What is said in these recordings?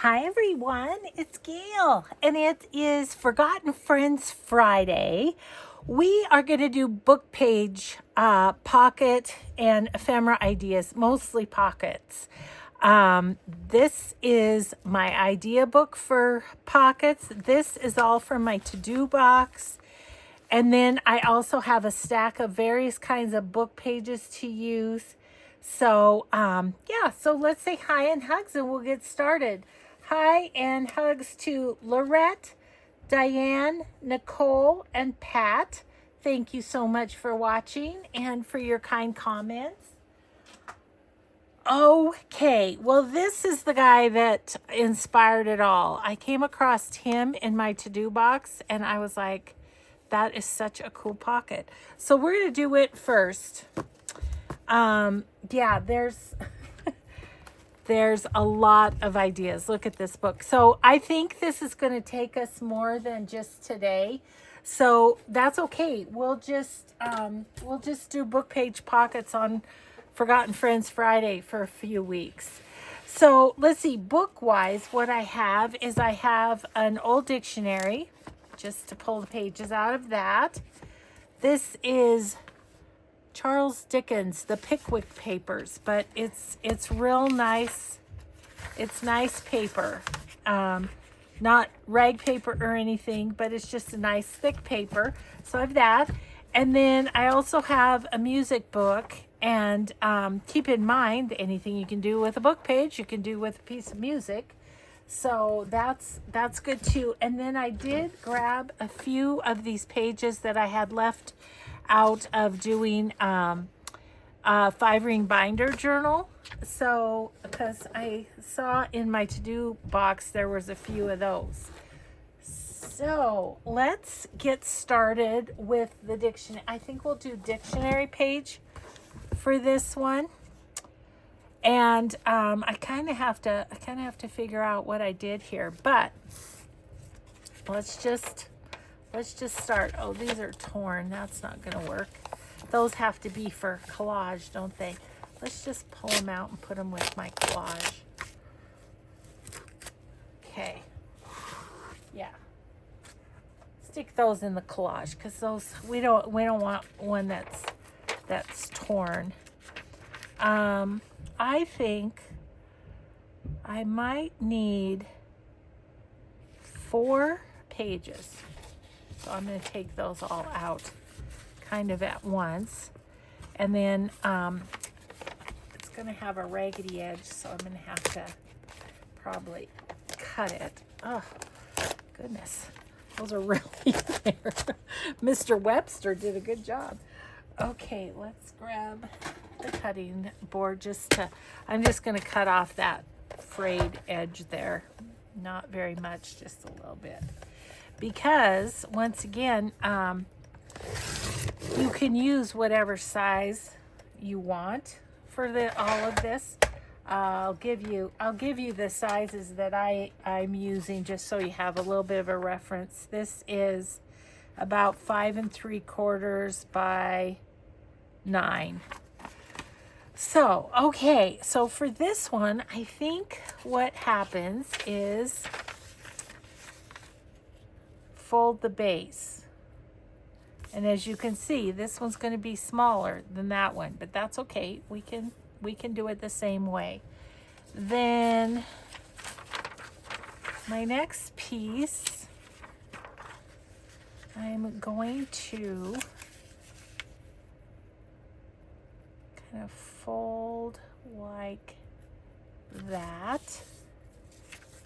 Hi everyone, it's Gail, and it is Forgotten Friends Friday. We are going to do book page, pocket, and ephemera ideas, mostly pockets. This is my idea book for pockets. This is all from my to-do box. And then I also have a stack of various kinds of book pages to use. So, yeah, so let's say hi and hugs and we'll get started. Hi and hugs to Lorette, Diane, Nicole, and Pat. Thank you so much for watching and for your kind comments. Okay, well, this is the guy that inspired it all. I came across him in my to-do box and I was like, that is such a cool pocket. So we're going to do it first. Yeah, there's a lot of ideas. Look at this book. So I think this is going to take us more than just today. So that's okay. We'll just do book page pockets on Forgotten Friends Friday for a few weeks. So let's see, book wise, what I have is I have an old dictionary, just to pull the pages out of that. This is Charles Dickens, the Pickwick Papers, but it's real nice. It's nice paper, not rag paper or anything, but it's just a nice thick paper. So I have that, and then I also have a music book. And keep in mind, anything you can do with a book page, you can do with a piece of music. So that's good too. And then I did grab a few of these pages that I had left out of doing a 5-ring binder journal. So because I saw in my to-do box there was a few of those. So let's get started with the dictionary. I think we'll do dictionary page for this one. And I kind of have to figure out what I did here, but let's just start. Oh, these are torn. That's not going to work. Those have to be for collage, don't they? Let's just pull them out and put them with my collage. Okay. Yeah. Stick those in the collage because those we don't want one that's torn. I think I might need 4 pages. So I'm going to take those all out kind of at once. And then it's going to have a raggedy edge, so I'm going to have to probably cut it. Oh, goodness. Those are really there. Mr. Webster did a good job. Okay, let's grab the cutting board I'm just going to cut off that frayed edge there. Not very much, just a little bit. Because, once again, you can use whatever size you want for all of this. I'll give you the sizes that I'm using just so you have a little bit of a reference. This is about 5 3/4 by 9. So, okay, so for this one, I think what happens is fold the base. And as you can see, this one's going to be smaller than that one, but that's okay. We can do it the same way. Then my next piece, I'm going to kind of fold like that,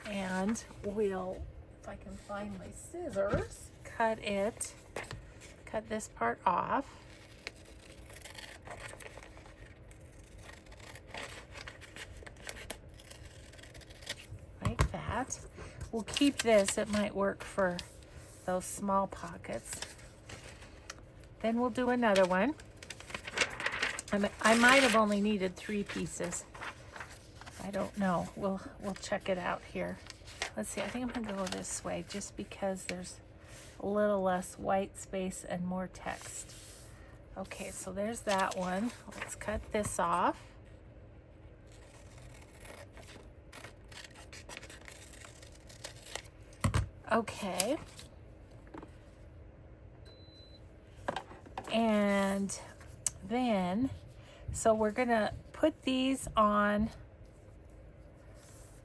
and we'll, if I can find my scissors, cut this part off. Like that. We'll keep this, it might work for those small pockets. Then we'll do another one. I might have only needed 3 pieces. I don't know. We'll check it out here. Let's see. I think I'm going to go this way just because there's a little less white space and more text. Okay, so there's that one. Let's cut this off. Okay. And then, so we're gonna put these on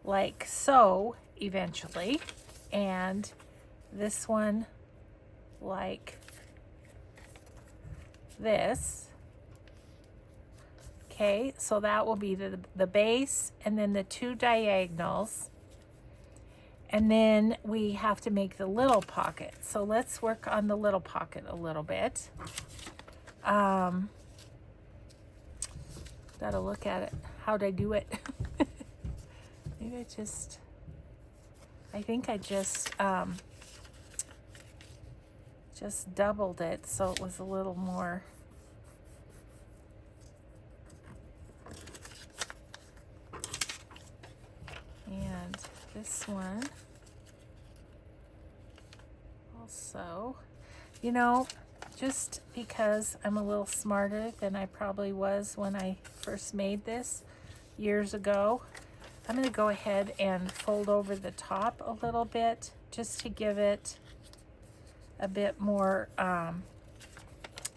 like so eventually, and this one like this. Okay, so that will be the base and then the two diagonals. And then we have to make the little pocket. So let's work on the little pocket a little bit. Gotta look at it. How'd I do it? Maybe I think I just doubled it so it was a little more. And this one also, you know, just because I'm a little smarter than I probably was when I first made this years ago, I'm going to go ahead and fold over the top a little bit just to give it a bit more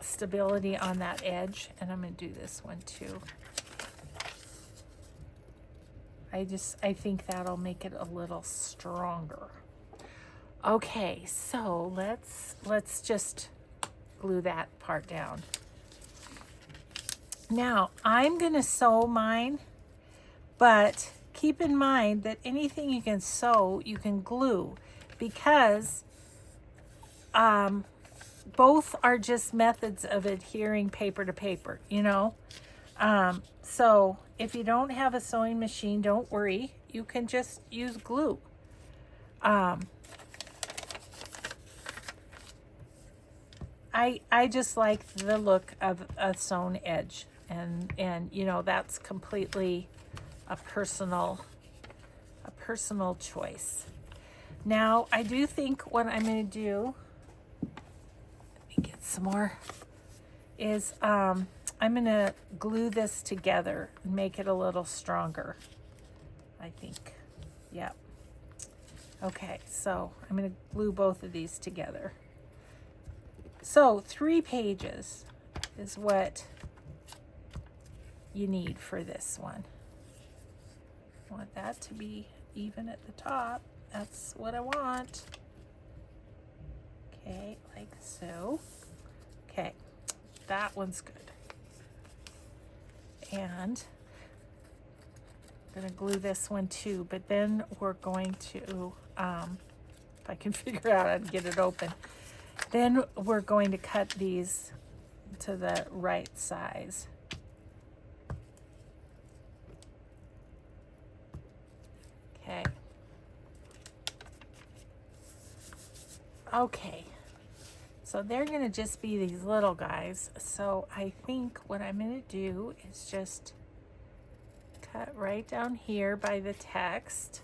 stability on that edge. And I'm going to do this one too. I think that'll make it a little stronger. Okay, so let's just glue that part down. Now, I'm gonna sew mine, but keep in mind that anything you can sew, you can glue, because both are just methods of adhering paper to paper, you know? So if you don't have a sewing machine, don't worry. You can just use glue. I just like the look of a sewn edge, and you know, that's completely a personal choice. Now, I do think what I'm going to do, let me get some more, is I'm going to glue this together and make it a little stronger, I think. Yep. Okay, so I'm going to glue both of these together. So 3 pages is what you need for this one. I want that to be even at the top. That's what I want. Okay, like so. Okay, that one's good. And I'm gonna glue this one too, but then we're going to, if I can figure out how to get it open, then we're going to cut these to the right size. Okay. Okay. So they're going to just be these little guys. So I think what I'm going to do is just cut right down here by the text.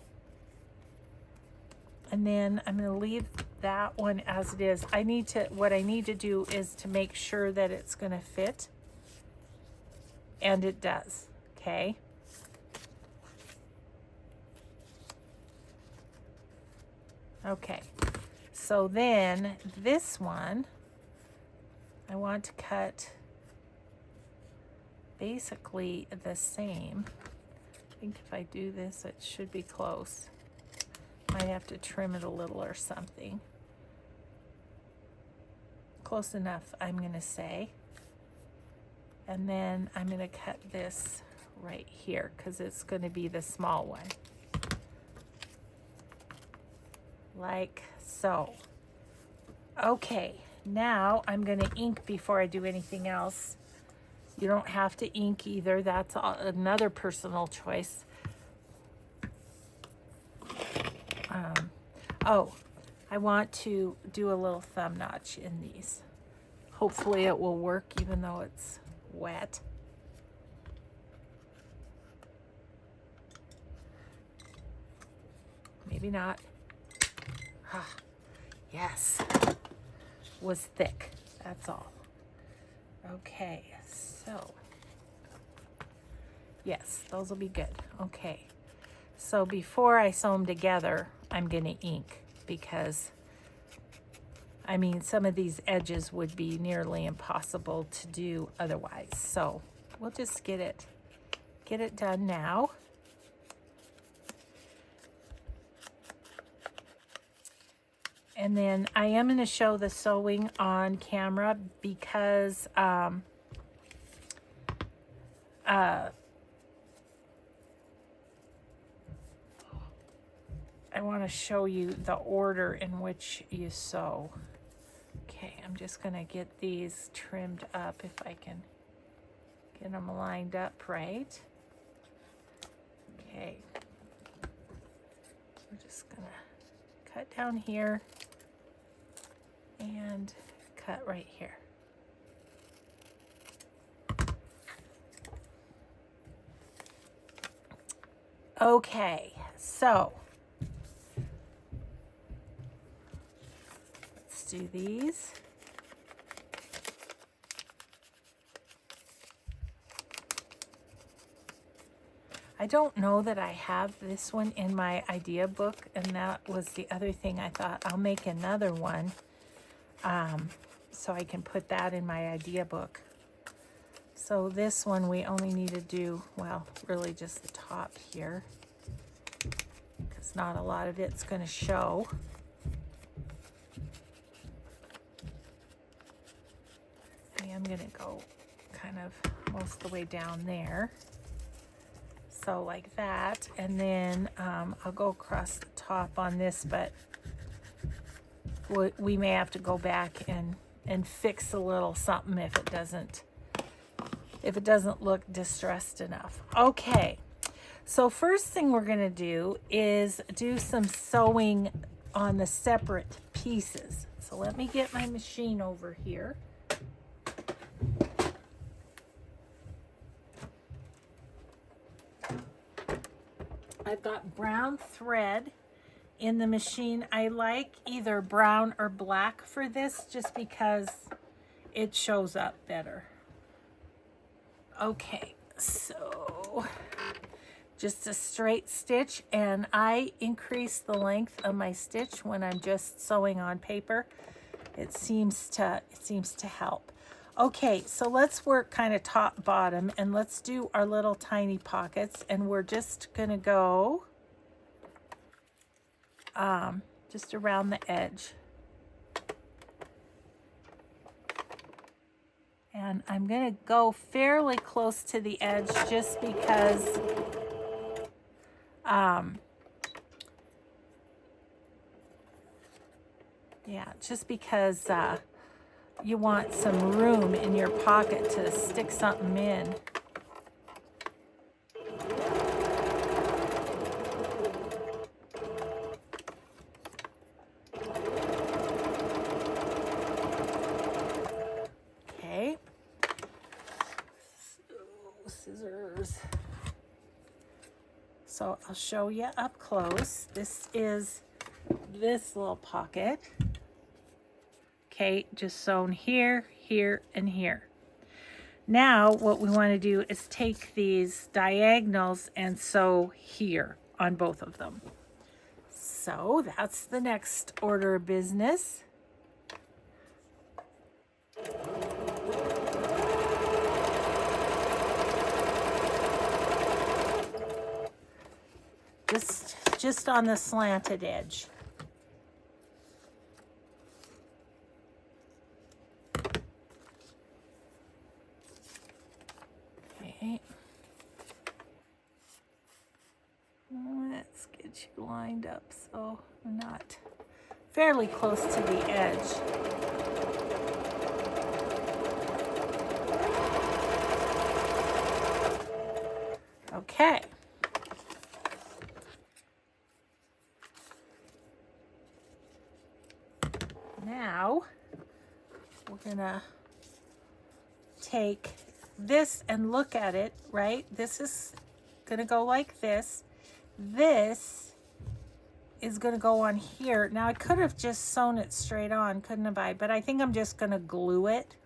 And then I'm going to leave that one as it is. What I need to do is to make sure that it's going to fit. And it does. Okay. Okay. So then this one, I want to cut basically the same. I think if I do this, it should be close. Might have to trim it a little or something. Close enough, I'm going to say. And then I'm going to cut this right here because it's going to be the small one. Like so. Okay, now I'm going to ink before I do anything else. You don't have to ink either. That's another personal choice. Oh, I want to do a little thumb notch in these. Hopefully it will work even though it's wet. Maybe not. Ah, yes. Was thick. That's all. Okay, so. Yes, those will be good. Okay. So before I sew them together, I'm going to ink. because I mean, some of these edges would be nearly impossible to do otherwise. So we'll just get it done now. And then I am going to show the sewing on camera because I want to show you the order in which you sew. Okay, I'm just going to get these trimmed up if I can get them lined up right. Okay, we're just going to cut down here and cut right here. Okay, so let's do these. I don't know that I have this one in my idea book, and that was the other thing. I thought I'll make another one so I can put that in my idea book. So this one we only need to do, well, really just the top here, because not a lot of it's going to show. I am going to go kind of most of the way down there. So like that, and then I'll go across the top on this, but we may have to go back and fix a little something if it doesn't look distressed enough. Okay, so first thing we're going to do is do some sewing on the separate pieces. So let me get my machine over here. I've got brown thread in the machine. I like either brown or black for this just because it shows up better. Okay, so just a straight stitch, and I increase the length of my stitch when I'm just sewing on paper. It seems to help. Okay, so let's work kind of top bottom, and let's do our little tiny pockets, and we're just gonna go just around the edge. And I'm gonna go fairly close to the edge just because you want some room in your pocket to stick something in. Okay. So, scissors. So I'll show you up close. This is this little pocket. Okay, just sewn here, here, and here. Now what we want to do is take these diagonals and sew here on both of them. So that's the next order of business. Just on the slanted edge. Okay. Let's get you lined up so I'm not fairly close to the edge. Okay. Now we're gonna take this and look at it, right? This is gonna go like this. This is gonna go on here. Now I could have just sewn it straight on, couldn't have I? But I think I'm just gonna glue it.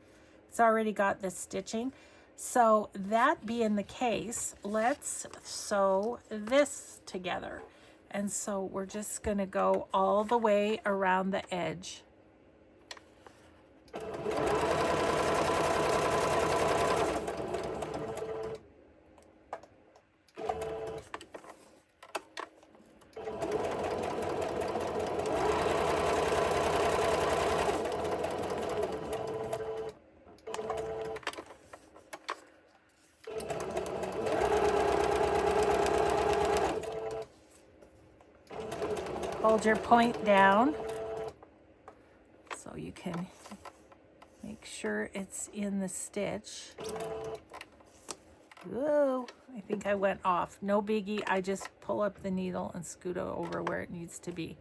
It's already got the stitching. So that being the case, let's sew this together. And so we're just going to go all the way around the edge. Hold your point down so you can make sure it's in the stitch. Whoa, I think I went off. No biggie, I just pull up the needle and scoot it over where it needs to be.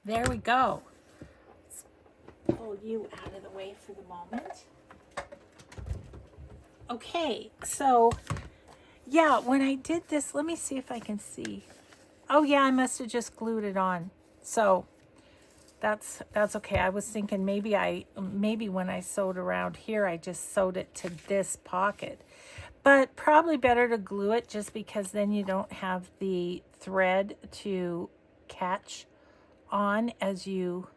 There we go. Pull you out of the way for the moment. Okay, so yeah, when I did this, let me see if I can see. Oh yeah, I must have just glued it on. So that's okay. I was thinking maybe when I sewed around here, I just sewed it to this pocket. But probably better to glue it, just because then you don't have the thread to catch on as you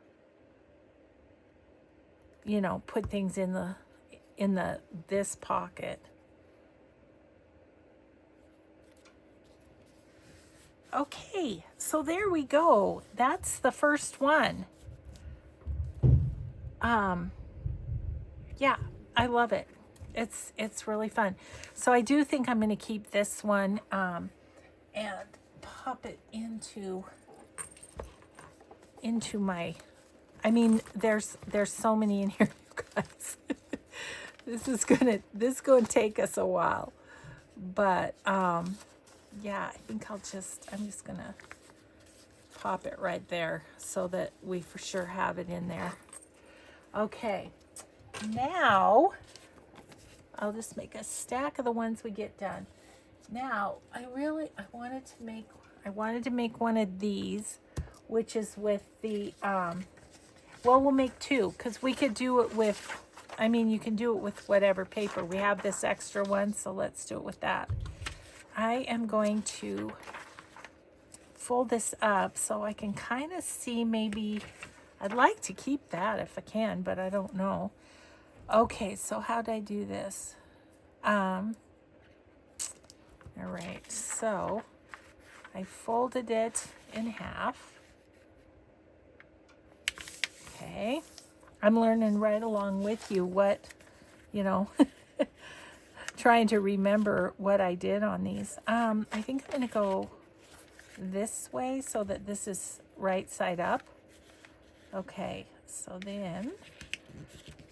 know, put things in this pocket. Okay, so there we go. That's the first one. Yeah, I love it. It's really fun. So I do think I'm going to keep this one and pop it into my, I mean, there's so many in here, you guys. This is gonna take us a while, but yeah, I think I'm just gonna pop it right there so that we for sure have it in there. Okay, now I'll just make a stack of the ones we get done. Now I wanted to make one of these, which is with the well, we'll make two, because we could do it with, I mean, you can do it with whatever paper. We have this extra one, so let's do it with that. I am going to fold this up so I can kind of see, maybe, I'd like to keep that if I can, but I don't know. Okay, so how did I do this? All right, so I folded it in half. Okay, I'm learning right along with you what, trying to remember what I did on these. I think I'm going to go this way so that this is right side up. Okay, so then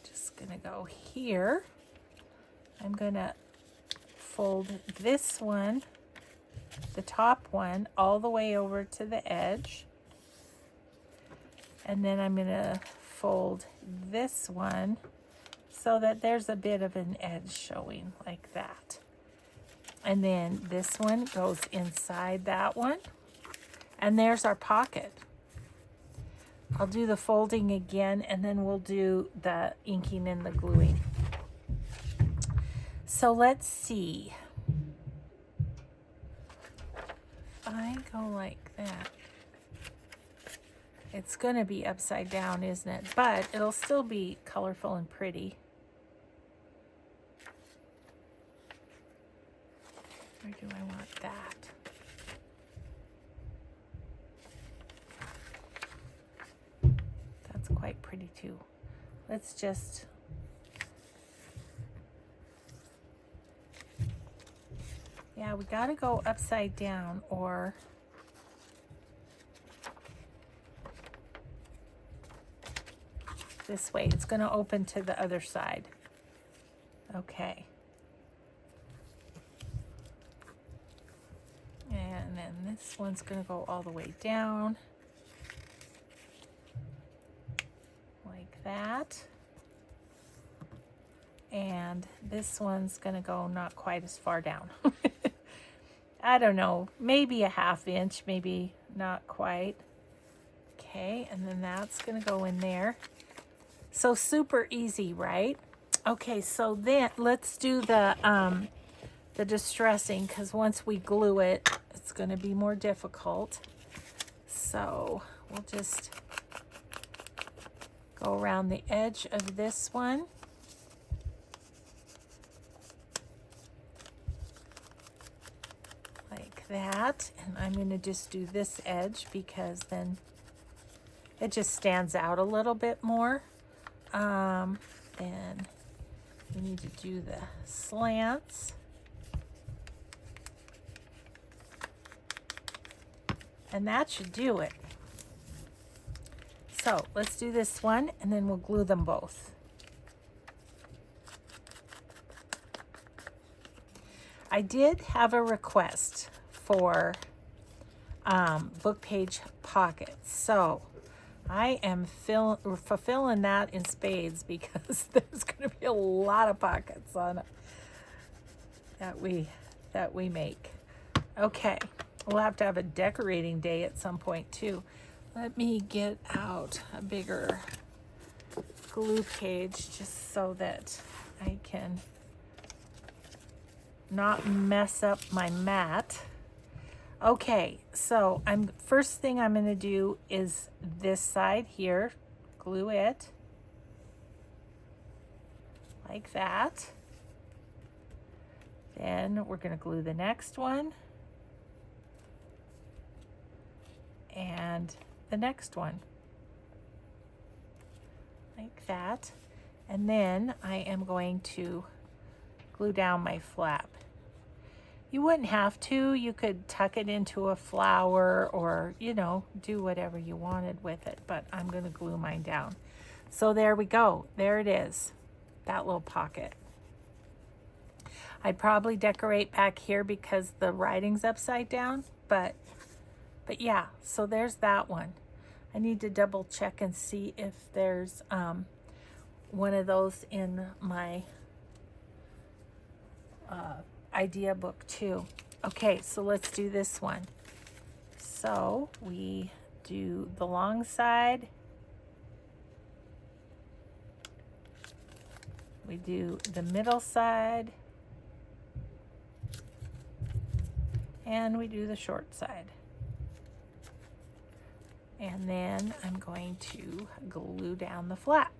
just going to go here. I'm going to fold this one, the top one, all the way over to the edge. And then I'm going to fold this one so that there's a bit of an edge showing like that. And then this one goes inside that one. And there's our pocket. I'll do the folding again, and then we'll do the inking and the gluing. So let's see. If I go like that, it's going to be upside down, isn't it? But it'll still be colorful and pretty. Where do I want that? That's quite pretty too. Let's just... Yeah, we got to go upside down, or... this way. It's going to open to the other side. Okay. And then this one's going to go all the way down. Like that. And this one's going to go not quite as far down. I don't know. Maybe a 1/2 inch, maybe not quite. Okay, and then that's going to go in there. So super easy, right? Okay, so then let's do the distressing, because once we glue it, it's going to be more difficult. So we'll just go around the edge of this one. Like that. And I'm going to just do this edge because then it just stands out a little bit more. Then we need to do the slants. And that should do it. So let's do this one and then we'll glue them both. I did have a request for book page pockets. So I am fulfilling that in spades because there's going to be a lot of pockets on it that we make. Okay, we'll have to have a decorating day at some point too. Let me get out a bigger glue page just so that I can not mess up my mat. Okay, so first thing I'm going to do is this side here, glue it like that. Then we're going to glue the next one and the next one like that. And then I am going to glue down my flap. You wouldn't have to. You could tuck it into a flower or, you know, do whatever you wanted with it, but I'm going to glue mine down. So there we go. There it is, that little pocket. I'd probably decorate back here because the writing's upside down, but yeah, so there's that one. I need to double check and see if there's one of those in my idea book too. Okay, so let's do this one. So we do the long side, we do the middle side, and we do the short side. And then I'm going to glue down the flap.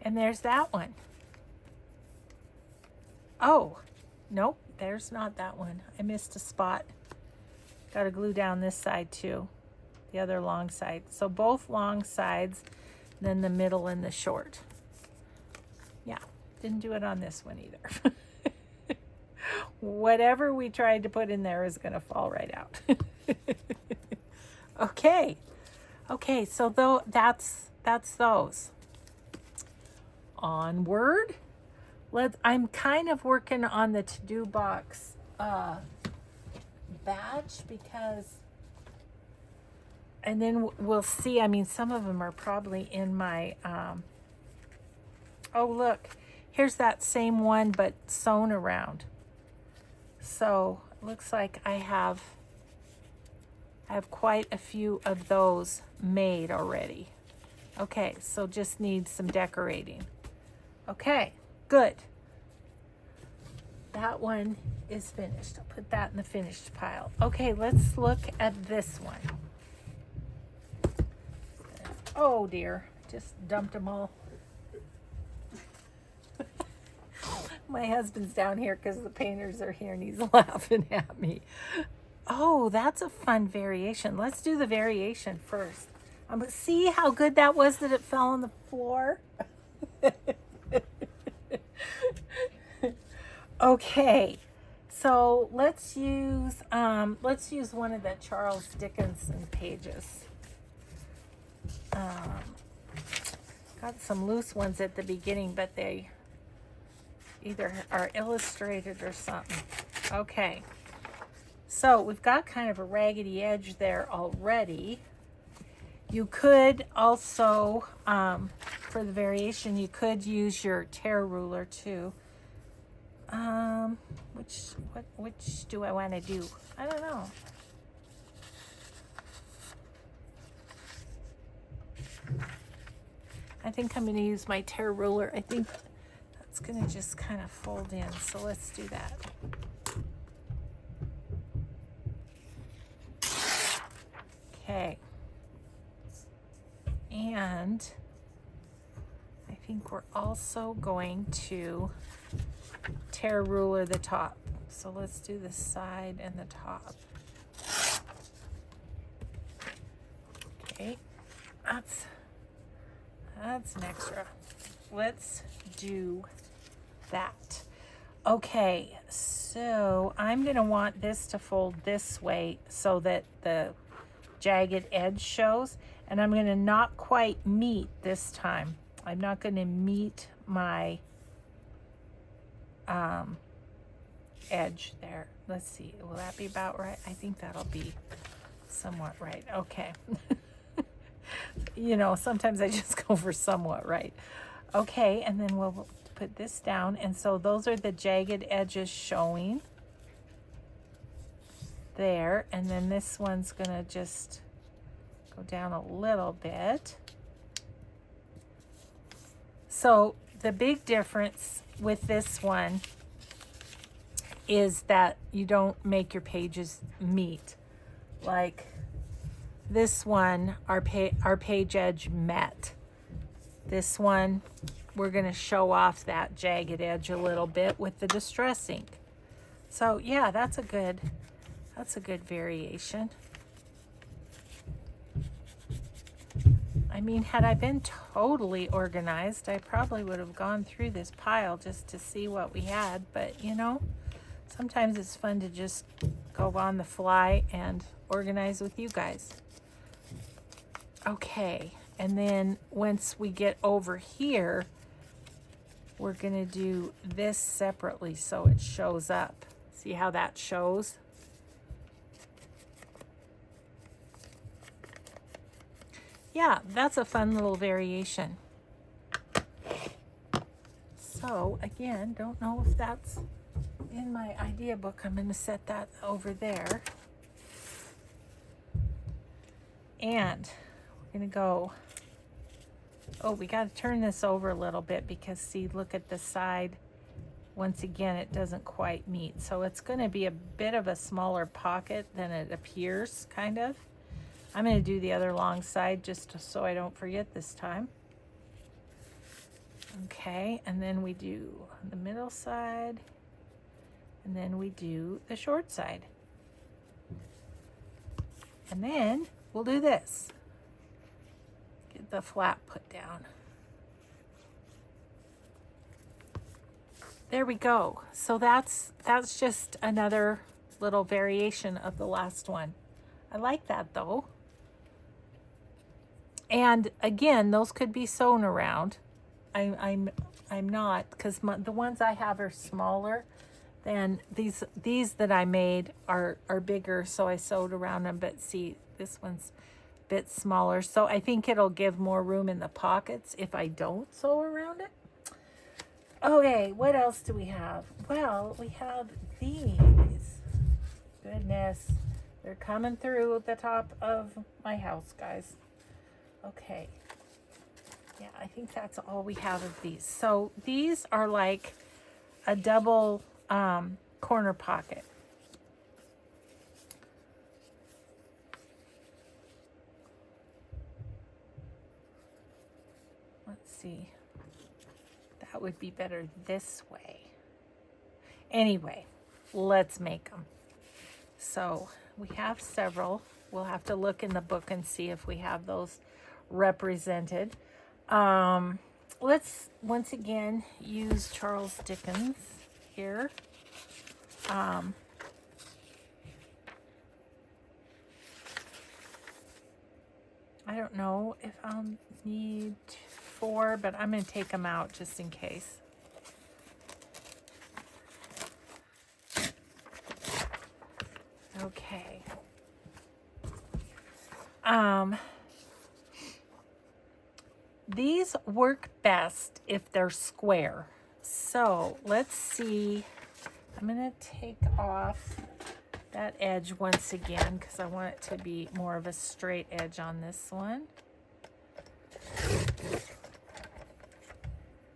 And there's that one. Oh, nope, there's not that one. I missed a spot. Got to glue down this side too, the other long side. So both long sides, then the middle and the short. Yeah, didn't do it on this one either. Whatever we tried to put in there is going to fall right out. Okay, so though that's those. Onward. I'm kind of working on the to-do box batch because, and then we'll see. I mean, some of them are probably in my oh look, here's that same one but sewn around. So it looks like I have quite a few of those made already. Okay, so just need some decorating. Okay, good. That one is finished. I'll put that in the finished pile. Okay, let's look at this one. Oh dear, just dumped them all. My husband's down here because the painters are here and he's laughing at me. Oh, that's a fun variation. Let's do the variation first. See how good that was that it fell on the floor? Okay, so let's use one of the Charles Dickinson pages. Got some loose ones at the beginning, but they either are illustrated or something. Okay, so we've got kind of a raggedy edge there already. You could also, for the variation, you could use your tear ruler too. Which do I want to do? I don't know. I think I'm going to use my tear ruler. I think that's going to just kind of fold in. So let's do that. Okay. And I think we're also going to tear ruler the top. So let's do the side and the top. Okay. That's an extra. Let's do that. Okay, so I'm going to want this to fold this way so that the jagged edge shows, and I'm going to not quite meet this time. I'm not going to meet my edge there. Let's see, will that be about right? I think that'll be somewhat right. Okay. You know, sometimes I just go for somewhat right. Okay, and then we'll put this down. And so those are the jagged edges showing there. And then this one's gonna just go down a little bit. So the big difference with this one is that you don't make your pages meet. Like this one, our page edge met. This one, we're gonna show off that jagged edge a little bit with the distress ink. So yeah, that's a good variation. I mean, had I been totally organized, I probably would have gone through this pile just to see what we had, but you know, sometimes it's fun to just go on the fly and organize with you guys. Okay, and then once we get over here, we're gonna do this separately so it shows up. See how that shows? Yeah, that's a fun little variation. So again, don't know if that's in my idea book. I'm gonna set that over there. And we're gonna go, oh, we gotta turn this over a little bit because see, look at the side. Once again, it doesn't quite meet. So it's gonna be a bit of a smaller pocket than it appears, kind of. I'm gonna do the other long side just so I don't forget this time. Okay, and then we do the middle side, and then we do the short side. And then we'll do this. Get the flap put down. There we go. So that's just another little variation of the last one. I like that though. And again, those could be sewn around. I'm not, because the ones I have are smaller than these that I made are bigger, so I sewed around them. But see, this one's a bit smaller, so I think it'll give more room in the pockets if I don't sew around it. Okay, what else do we have? Well, we have these. Goodness, they're coming through the top of my house, guys. Okay, yeah, I think that's all we have of these. So these are like a double corner pocket. Let's see, that would be better this way. Anyway, let's make them. So we have several. We'll have to look in the book and see if we have those represented. Let's once again use Charles Dickens here. I don't know if I'll need 4, but I'm going to take them out just in case. Okay. These work best if they're square. So let's see I'm going to take off that edge once again because I want it to be more of a straight edge on this one.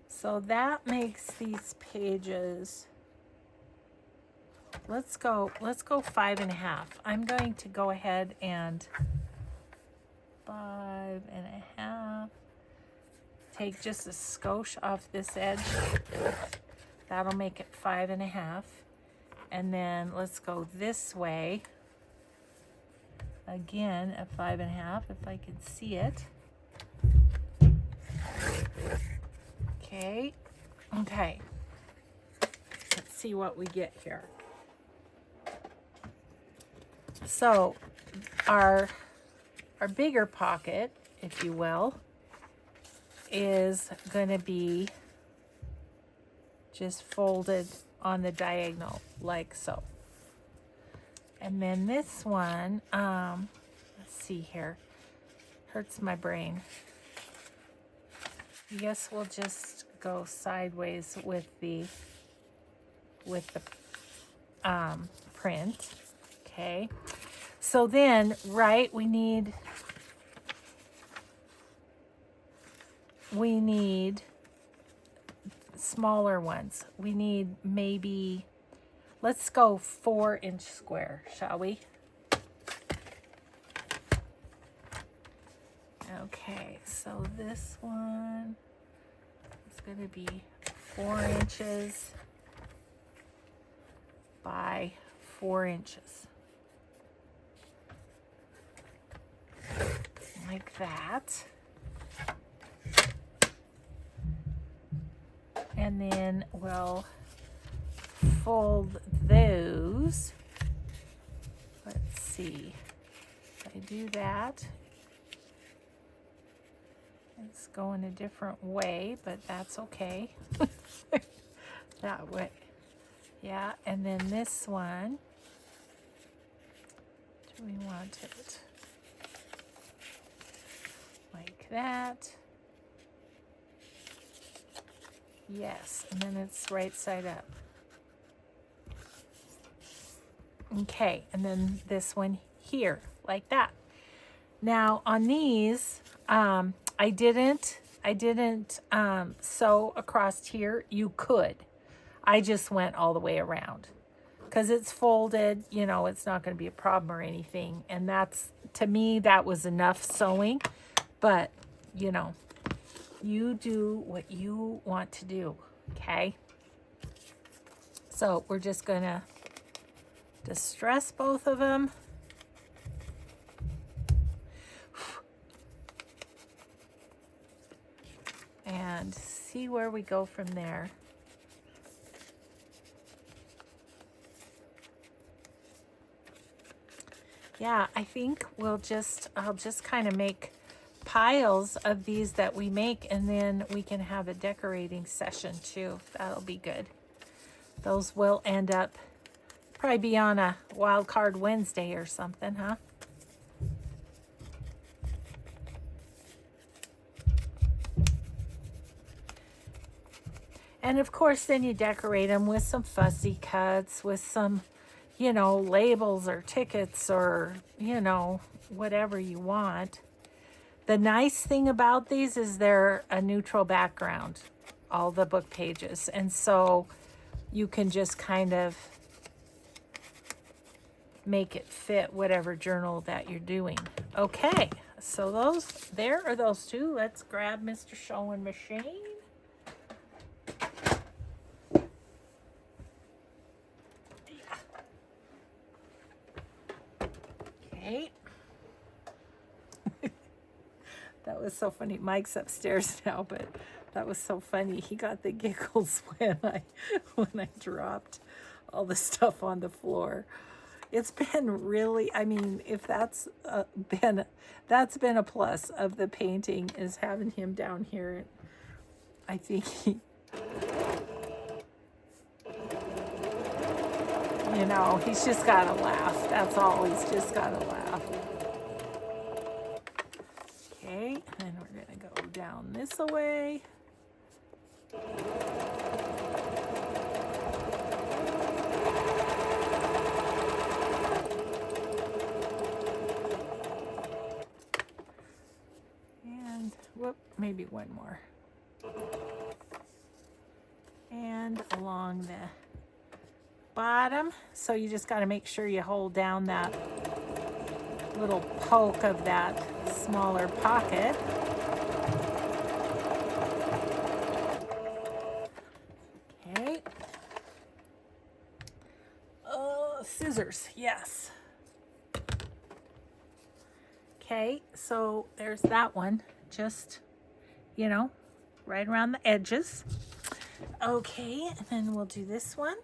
So that makes these pages, let's go 5.5. I'm going to go ahead and 5.5. Take just a skosh off this edge. That'll make it 5.5. And then let's go this way. Again at 5.5, if I can see it. Okay. Okay. Let's see what we get here. So our bigger pocket, if you will, is going to be just folded on the diagonal like so. And then this one, let's see here, hurts my brain. I guess we'll just go sideways with the print. Okay. So then, right, we need smaller ones. We need maybe, let's go 4-inch square, shall we? Okay, so this one is going to be 4 inches by 4 inches. Like that. And then we'll fold those. Let's see. If I do that, it's going a different way, but that's okay. That way. Yeah, and then this one, do we want it like that? Yes, and then it's right side up. Okay, and then this one here, like that. Now on these, I didn't sew across here. You could. I just went all the way around because it's folded, you know, it's not going to be a problem or anything. And that's, to me, that was enough sewing, but you know, you do what you want to do, okay? So we're just gonna distress both of them. And see where we go from there. Yeah, I think I'll just kind of make piles of these that we make, and then we can have a decorating session too. That'll be good. Those will end up probably be on a wild card Wednesday or something, huh? And of course then you decorate them with some fussy cuts, with some, you know, labels or tickets or, you know, whatever you want. The nice thing about these is they're a neutral background, all the book pages. And so you can just kind of make it fit whatever journal that you're doing. Okay, so those, there are those two. Let's grab Mr. Sewing Machine. Okay. That was so funny. Mike's upstairs now, but that was so funny. He got the giggles when I dropped all the stuff on the floor. It's been really, I mean, if that's been a plus of the painting, is having him down here. I think he, you know, he's just got to laugh. That's all. He's just got to laugh. Okay, and then we're going to go down this way. whoop, maybe one more. And along the bottom. So you just got to make sure you hold down that little poke of that smaller pocket. Okay. Scissors, yes. Okay, so there's that one. Just, you know, right around the edges. Okay, and then we'll do this one.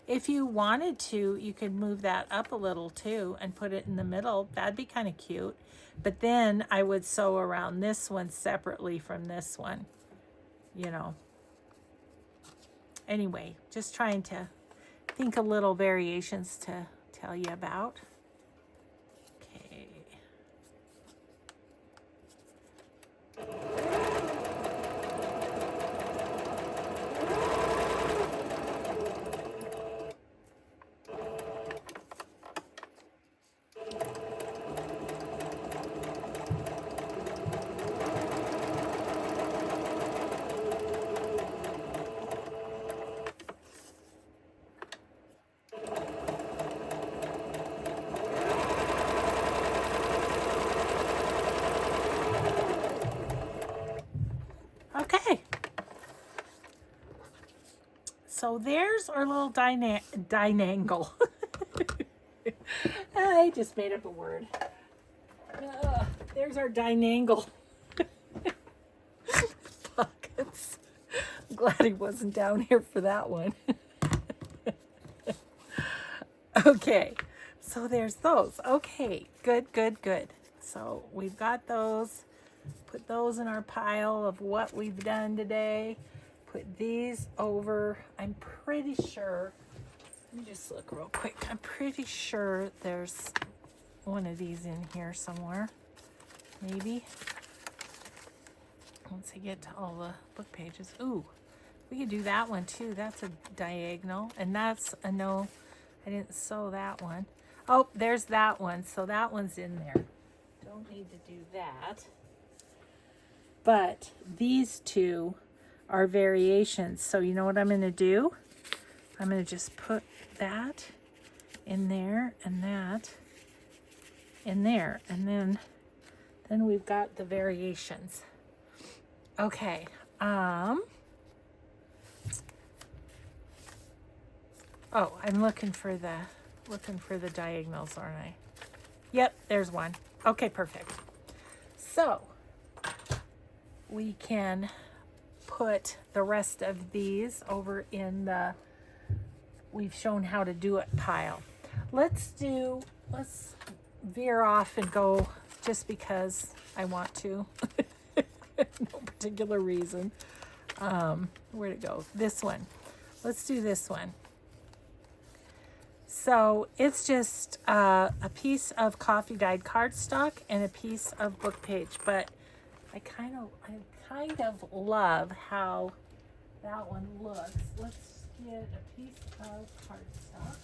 If you wanted to, you could move that up a little too and put it in the middle. That'd be kind of cute. But then I would sew around this one separately from this one, you know. Anyway, just trying to think of little variations to tell you about. Okay. Okay. So there's our little dangle. I just made up a word. There's our dangle pockets. I'm glad he wasn't down here for that one. Okay, so there's those. Okay, good, good, good. So we've got those. Put those in our pile of what we've done today. Put these over. I'm pretty sure, let me just look real quick. I'm pretty sure there's one of these in here somewhere. Maybe. Once I get to all the book pages. Ooh, we could do that one too. That's a diagonal. And that's a no, I didn't sew that one. Oh, there's that one. So that one's in there. Don't need to do that. But these two are variations. So you know what I'm going to do? I'm going to just put that in there and that in there. And then we've got the variations. Okay. Oh, I'm looking for the diagonals, aren't I? Yep, there's one. Okay, perfect. So we can put the rest of these over in the we've shown how to do it pile. Let's veer off and go just because I want to. No particular reason. Where'd it go? This one. Let's do this one. So it's just a piece of coffee dyed cardstock and a piece of book page, but I kind of love how that one looks. Let's get a piece of cardstock.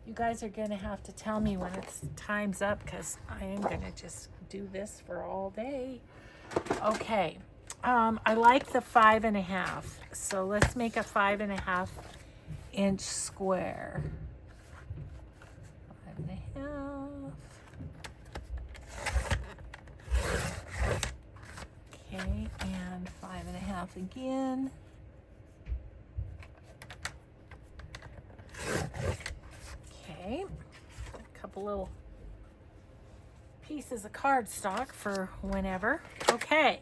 You guys are gonna have to tell me when it's time's up because I am gonna just do this for all day. Okay, I like the 5.5, so let's make a 5.5 inch square. 5.5. Okay, and 5.5 again. Okay, a couple little pieces of cardstock for whenever. Okay,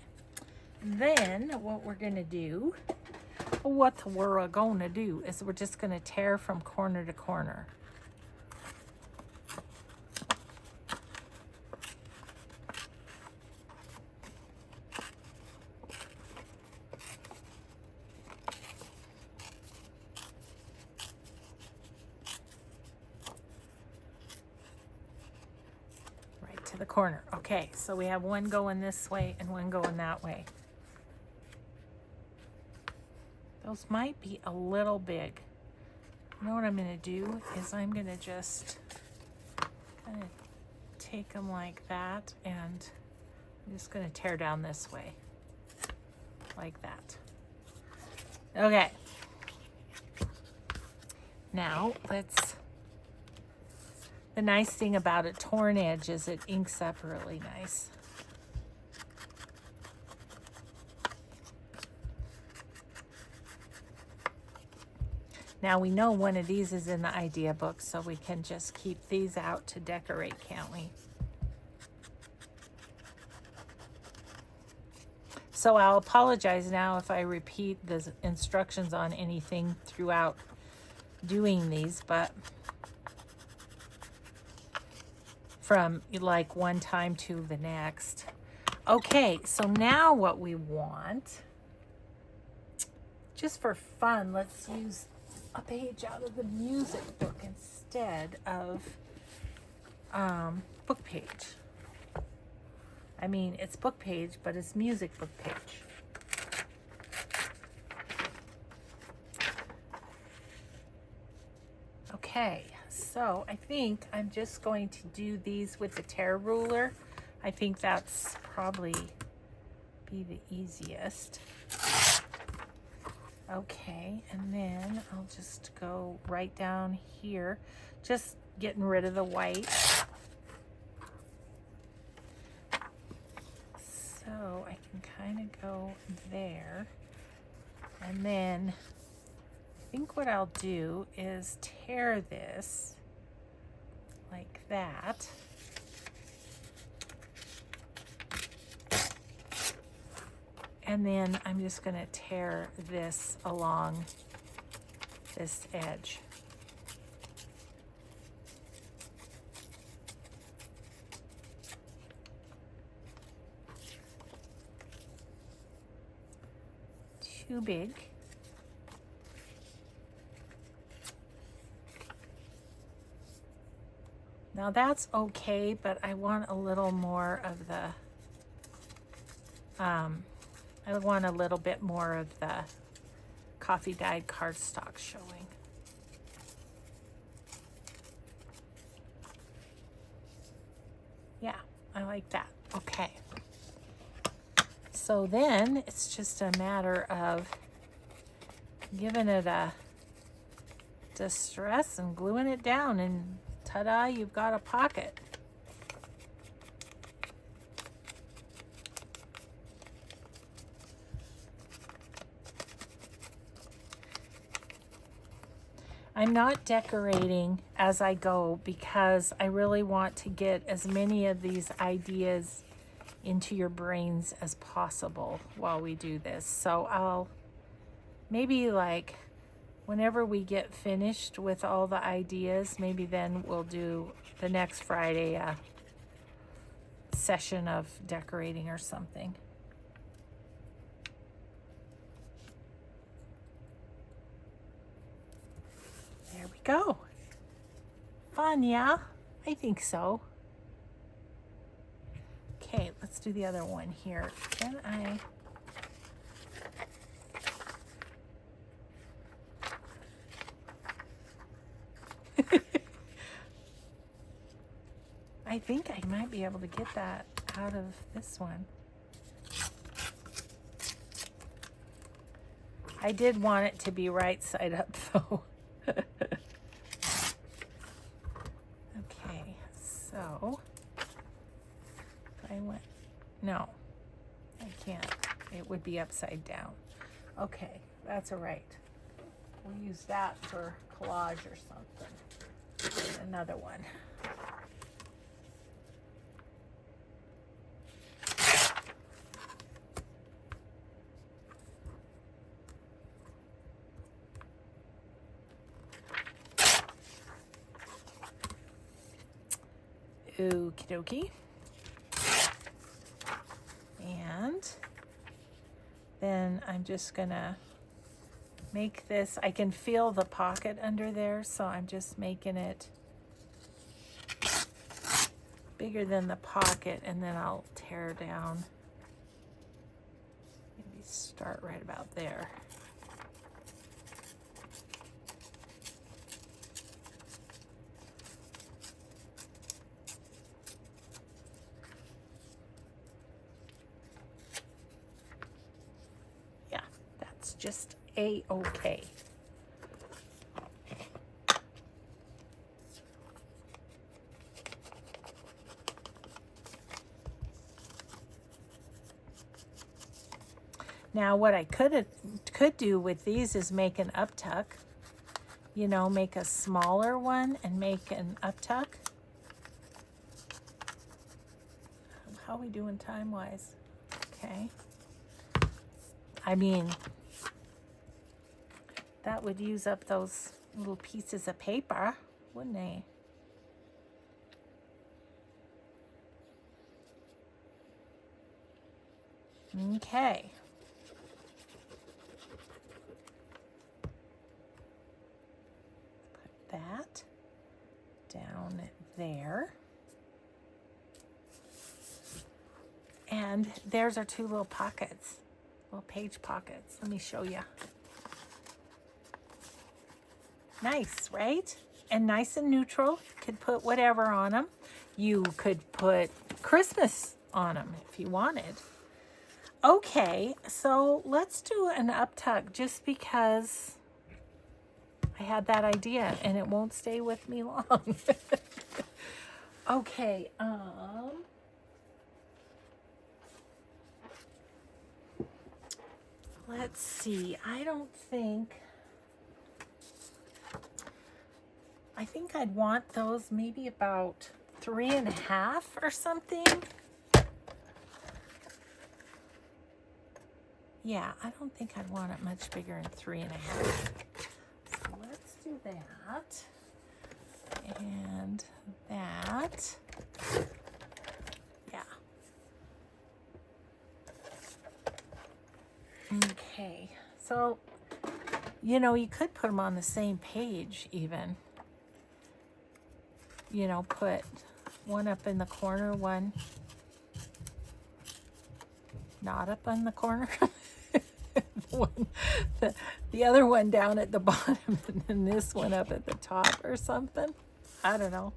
then what we're gonna do is we're just gonna tear from corner to corner. To the corner. Okay, so we have one going this way and one going that way. Those might be a little big. You know what I'm going to do is I'm going to just going to take them like that, and I'm just going to tear down this way, like that. Okay. Now, the nice thing about a torn edge is it inks up really nice. Now we know one of these is in the idea book, so we can just keep these out to decorate, can't we? So I'll apologize now if I repeat the instructions on anything throughout doing these, but from like one time to the next. Okay, so now what we want, just for fun, let's use a page out of the music book instead of book page. I mean, it's book page, but it's music book page. Okay, so I think I'm just going to do these with the tear ruler. I think that's probably be the easiest. Okay, and then I'll just go right down here, just getting rid of the white. So I can kind of go there. And then I think what I'll do is tear this like that. And then I'm just going to tear this along this edge. Too big. Now that's okay, but I want a little more of the I want a little bit more of the coffee dyed cardstock showing. Yeah, I like that. Okay. So then it's just a matter of giving it a distress and gluing it down, and ta-da, you've got a pocket. I'm not decorating as I go because I really want to get as many of these ideas into your brains as possible while we do this. So I'll maybe, like, whenever we get finished with all the ideas, maybe then we'll do the next Friday a session of decorating or something. There we go. Fun, yeah? I think so. Okay, let's do the other one here. Can I think I might be able to get that out of this one. I did want it to be right side up though. Okay, so I went, no, I can't. It would be upside down. Okay, that's all right. We'll use that for collage or something. Another one. Okie dokie. And then I'm just gonna make this, I can feel the pocket under there, so I'm just making it bigger than the pocket, and then I'll tear down. Maybe start right about there. just a-okay. Now what I could do with these is make an uptuck, you know, make a smaller one and make an uptuck. How are we doing time-wise? Okay. I mean, that would use up those little pieces of paper, wouldn't they? Okay. Put that down there. And there's our two little pockets, little page pockets. Let me show you. Nice, right? And nice and neutral. Could put whatever on them. You could put Christmas on them if you wanted. Okay, so let's do an uptuck just because I had that idea and it won't stay with me long. Okay, let's see. I think I'd want those maybe about 3.5 or something. Yeah, I don't think I'd want it much bigger than 3.5. So let's do that. And that. Yeah. Okay. So, you know, you could put them on the same page even. You know, put one up in the corner, one not up in the corner. The other one down at the bottom, and then this one up at the top or something. I don't know.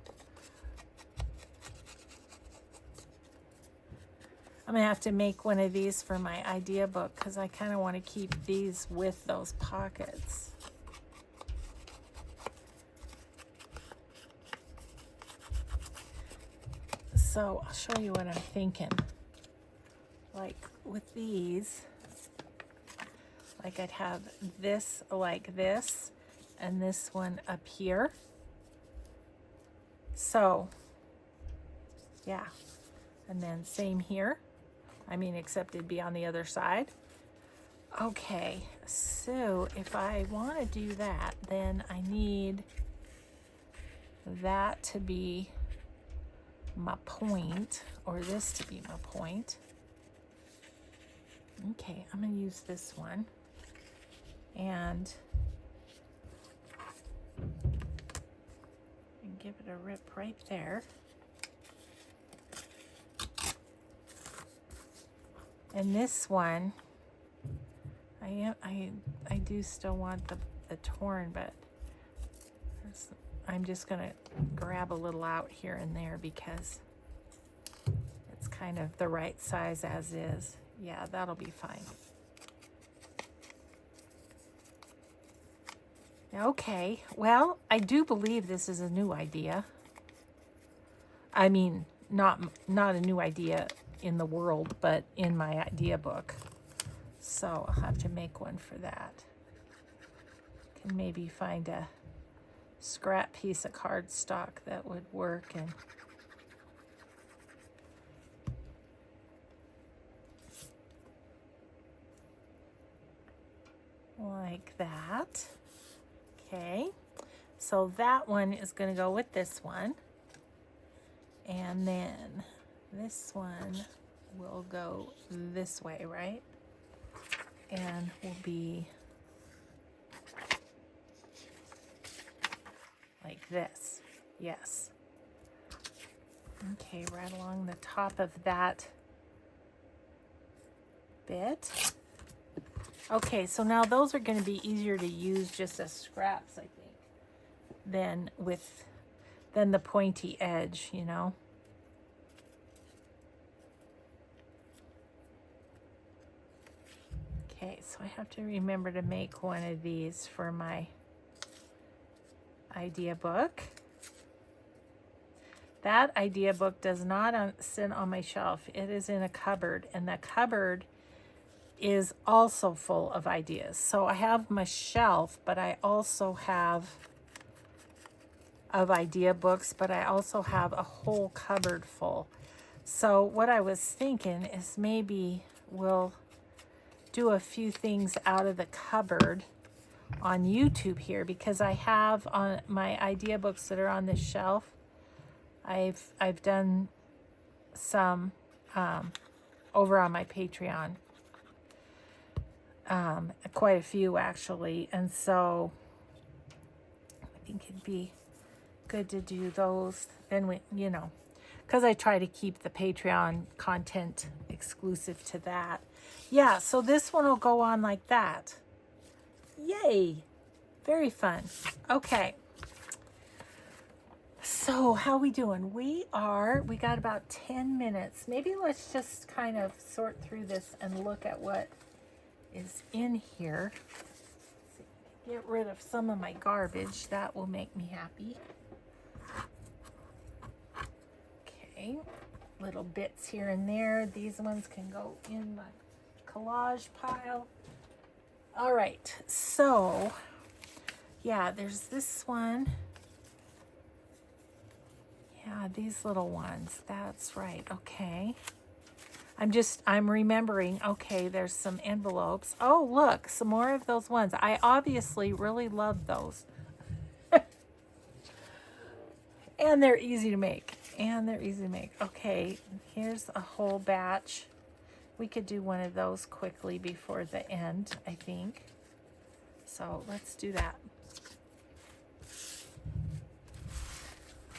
I'm gonna have to make one of these for my idea book because I kind of want to keep these with those pockets. So I'll show you what I'm thinking. Like with these, like I'd have this like this and this one up here. So yeah, and then same here. I mean, except it'd be on the other side. Okay, so if I want to do that, then I need that to be my point, or this to be my point. Okay, I'm going to use this one and give it a rip right there. And this one, I do still want the torn, but I'm just going to grab a little out here and there because it's kind of the right size as is. Yeah, that'll be fine. Okay, well, I do believe this is a new idea. I mean, not a new idea in the world, but in my idea book. So I'll have to make one for that. Can maybe find a scrap piece of cardstock that would work, and like that. Okay, so that one is going to go with this one, and then this one will go this way, right? And will be like this. Yes. Okay, right along the top of that bit. Okay, so now those are going to be easier to use just as scraps, I think, than the pointy edge, you know. Okay, so I have to remember to make one of these for my idea book. That idea book does not sit on my shelf. It is in a cupboard, and the cupboard is also full of ideas. So I have my shelf, but I also have of idea books, but I also have a whole cupboard full. So what I was thinking is maybe we'll do a few things out of the cupboard on YouTube here, because I have on my idea books that are on this shelf. I've done some over on my Patreon, quite a few actually, and so I think it'd be good to do those. Then we, you know, because I try to keep the Patreon content exclusive to that. Yeah, so this one will go on like that. Yay! Very fun. Okay. So how we doing? We got about 10 minutes. Maybe let's just kind of sort through this and look at what is in here. Get rid of some of my garbage. That will make me happy. Okay. Little bits here and there. These ones can go in my collage pile. All right. So, yeah, there's this one. Yeah, these little ones. That's right. Okay. I'm remembering. Okay, there's some envelopes. Oh, look, some more of those ones. I obviously really love those. And they're easy to make. Okay, here's a whole batch. We could do one of those quickly before the end, I think. So let's do that.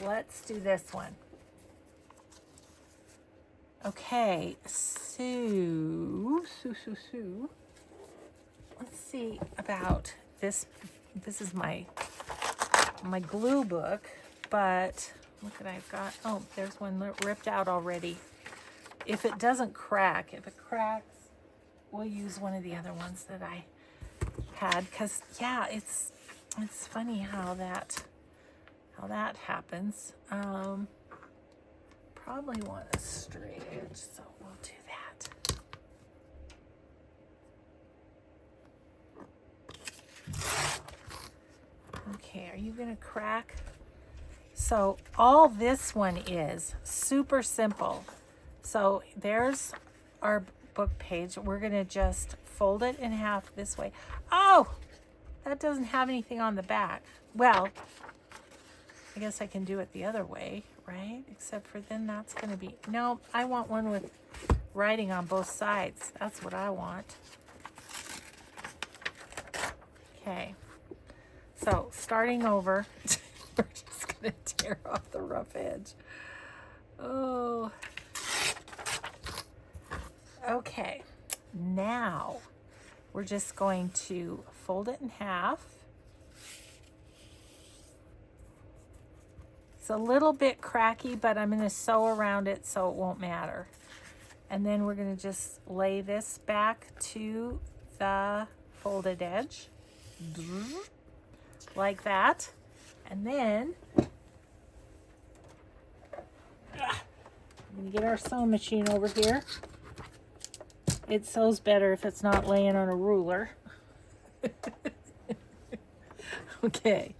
Let's do this one. Okay, so let's see about this. This is my glue book, but look what I've got. Oh, there's one ripped out already. If it doesn't crack, if it cracks, we'll use one of the other ones that I had, because yeah, it's funny how that happens. Probably want a straight edge, so we'll do that. Okay, are you gonna crack? So all this one is super simple. So there's our book page. We're gonna just fold it in half this way. Oh, that doesn't have anything on the back. Well, I guess I can do it the other way, right? Except for then that's going to be... No, I want one with writing on both sides. That's what I want. Okay. So, starting over. We're just going to tear off the rough edge. Oh. Okay. Now, we're just going to fold it in half. It's a little bit cracky, but I'm going to sew around it so it won't matter. And then we're going to just lay this back to the folded edge. Like that. And then I'm going to get our sewing machine over here. It sews better if it's not laying on a ruler. Okay.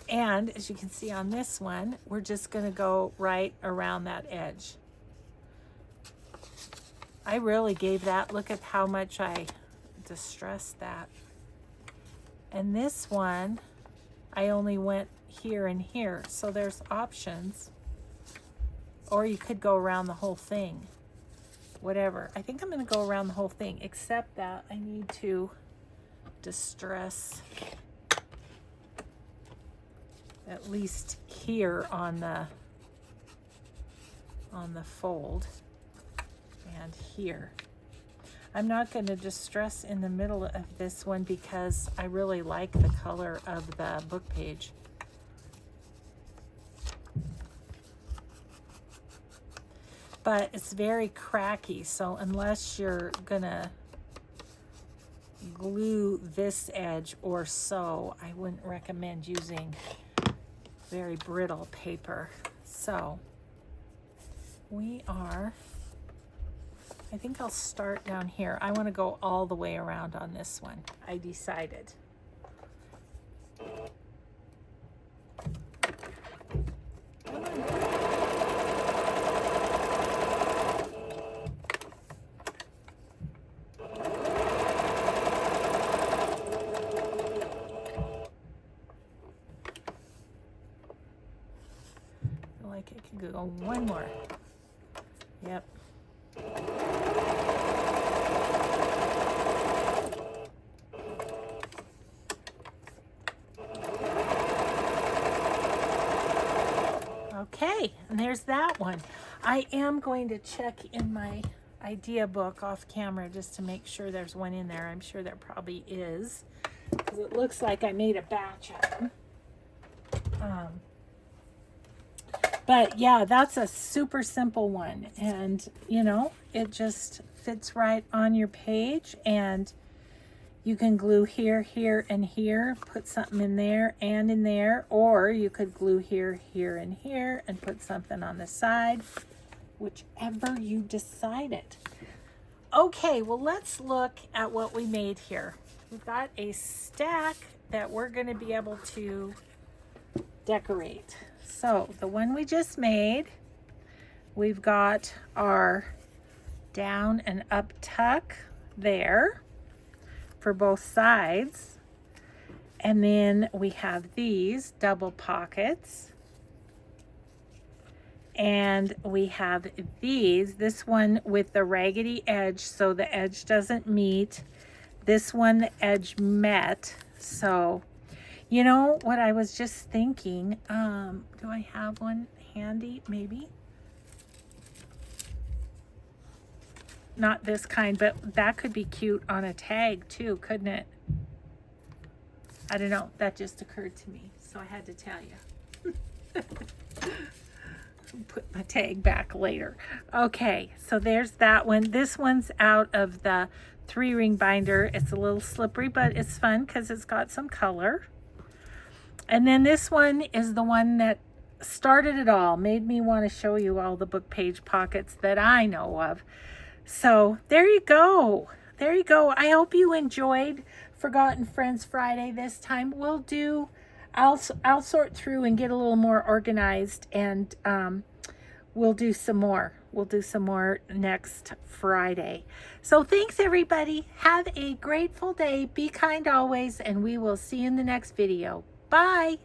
And as you can see on this one, we're just going to go right around that edge. I really gave that, look at how much I distressed that. And this one, I only went here and here. So there's options. Or you could go around the whole thing. Whatever. I think I'm going to go around the whole thing, except that I need to distress at least here on the fold and here. I'm not going to distress in the middle of this one because I really like the color of the book page. But it's very cracky, so unless you're gonna glue this edge or so. I wouldn't recommend using very brittle paper. So I think I'll start down here. I want to go all the way around on this one. I decided. Like it could go one more. Yep. Okay, and there's that one. I am going to check in my idea book off camera just to make sure there's one in there. I'm sure there probably is, because it looks like I made a batch of them. But yeah, that's a super simple one, and you know, it just fits right on your page, and you can glue here, here, and here, put something in there and in there, or you could glue here, here, and here, and put something on the side, whichever you decided. Okay, well, let's look at what we made here. We've got a stack that we're going to be able to decorate. So the one we just made, we've got our down and up tuck there for both sides, and then we have these double pockets, and we have this one with the raggedy edge so the edge doesn't meet, this one the edge met. So you know what I was just thinking, do I have one handy? Maybe not this kind, but that could be cute on a tag too, couldn't it? I don't know, that just occurred to me, so I had to tell you. Put my tag back later. Okay, so there's that one. This one's out of the 3-ring binder. It's a little slippery, but it's fun because it's got some color. And then this one is the one that started it all, made me want to show you all the book page pockets that I know of. So there you go. There you go. I hope you enjoyed Forgotten Friends Friday this time. I'll sort through and get a little more organized, and we'll do some more. We'll do some more next Friday. So thanks, everybody. Have a grateful day. Be kind always, and we will see you in the next video. Bye.